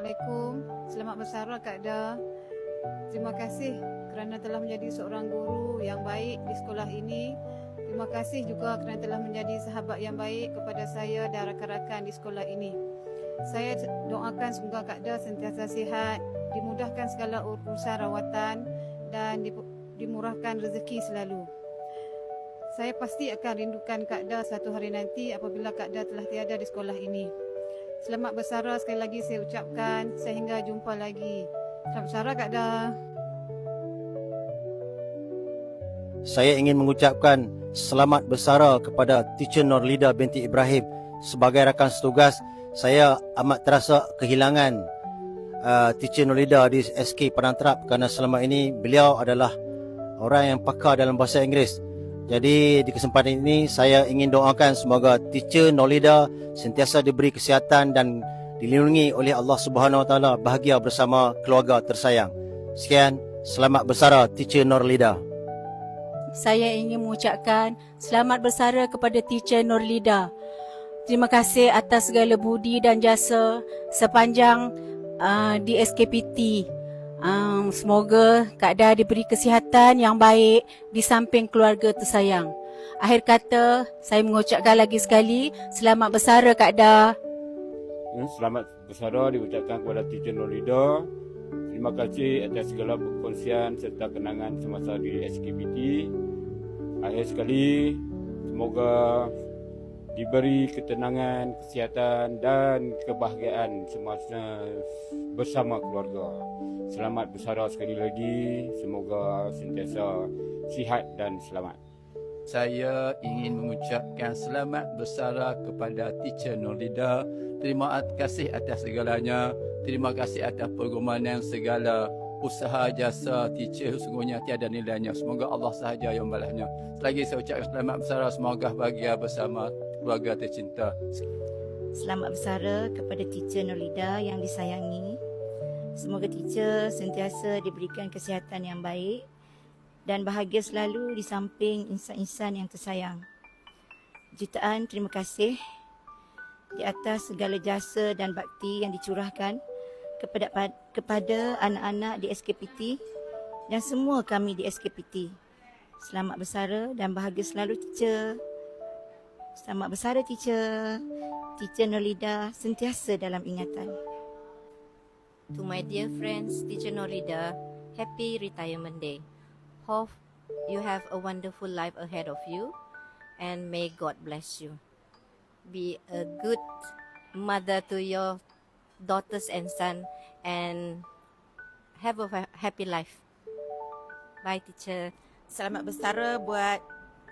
Assalamualaikum. Selamat bersara Kak Da. Terima kasih kerana telah menjadi seorang guru yang baik di sekolah ini. Terima kasih juga kerana telah menjadi sahabat yang baik kepada saya dan rakan-rakan di sekolah ini. Saya doakan semoga Kak Da sentiasa sihat, dimudahkan segala urusan rawatan dan dimurahkan rezeki selalu. Saya pasti akan rindukan Kak Da satu hari nanti apabila Kak Da telah tiada di sekolah ini. Selamat bersara sekali lagi saya ucapkan, sehingga jumpa lagi. Selamat bersara Kak Da. Saya ingin mengucapkan selamat bersara kepada Teacher Nurlida binti Ibrahim. Sebagai rakan setugas, saya amat terasa kehilangan Teacher Nurlida di SK Padang Terap kerana selama ini beliau adalah orang yang pakar dalam bahasa Inggeris. Jadi di kesempatan ini saya ingin doakan semoga Teacher Nurlida sentiasa diberi kesihatan dan dilindungi oleh Allah Subhanahu Wa Taala, bahagia bersama keluarga tersayang. Sekian, selamat bersara Teacher Nurlida. Saya ingin mengucapkan selamat bersara kepada Teacher Nurlida. Terima kasih atas segala budi dan jasa sepanjang di SKPT. Semoga Kak Da diberi kesihatan yang baik di samping keluarga tersayang. Akhir kata, saya mengucapkan lagi sekali selamat bersara Kak Da. Selamat bersara diucapkan kepada Teacher Nurlida. Terima kasih atas segala perkongsian serta kenangan semasa di SKPT. Akhir sekali, semoga diberi ketenangan, kesihatan dan kebahagiaan semasa bersama keluarga. Selamat bersara sekali lagi. Semoga sentiasa sihat dan selamat. Saya ingin mengucapkan selamat bersara kepada Teacher Nurlida. Terima kasih atas segalanya. Terima kasih atas pengorbanan segala usaha jasa teacher, sungguhnya tiada nilainya. Semoga Allah sahaja yang membalasnya. Selagi saya ucapkan selamat bersara, semoga bahagia bersama keluarga tercinta. Selamat bersara kepada Teacher Nurlida yang disayangi. Semoga teacher sentiasa diberikan kesihatan yang baik dan bahagia selalu di samping insan-insan yang tersayang. Jutaan terima kasih di atas segala jasa dan bakti yang dicurahkan kepada anak-anak di SKPT dan semua kami di SKPT. Selamat bersara dan bahagia selalu teacher. Selamat bersara teacher. Teacher Nurlida sentiasa dalam ingatan. To my dear friends, Teacher Nurlida, happy retirement day. Hope you have a wonderful life ahead of you and may God bless you. Be a good mother to your daughters and son and have a happy life. Bye teacher. Selamat bersara buat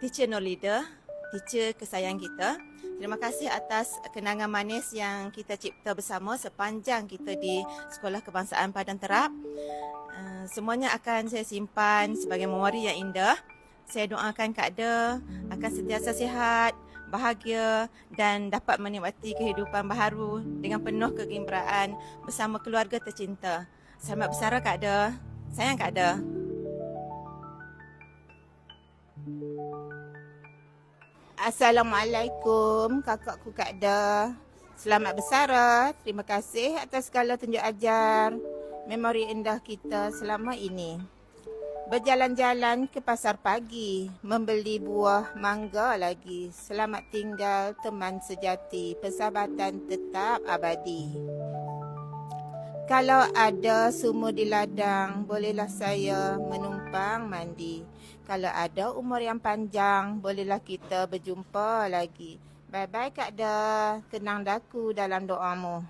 Teacher Nurlida, teacher kesayang kita. Terima kasih atas kenangan manis yang kita cipta bersama sepanjang kita di Sekolah Kebangsaan Padang Terap. Semuanya akan saya simpan sebagai memori yang indah. Saya doakan Kak Da akan sentiasa sihat, bahagia dan dapat menikmati kehidupan baharu dengan penuh kegembiraan bersama keluarga tercinta. Selamat bersara Kak Da. Sayang Kak Da. Assalamualaikum kakakku Kak Da. Selamat bersara. Terima kasih atas segala tunjuk ajar memori indah kita selama ini. Berjalan-jalan ke pasar pagi, membeli buah mangga lagi. Selamat tinggal teman sejati, persahabatan tetap abadi. Kalau ada sumur di ladang, bolehlah saya menumpang mandi. Kalau ada umur yang panjang, bolehlah kita berjumpa lagi. Bye-bye Kak Da. Kenang daku dalam doamu.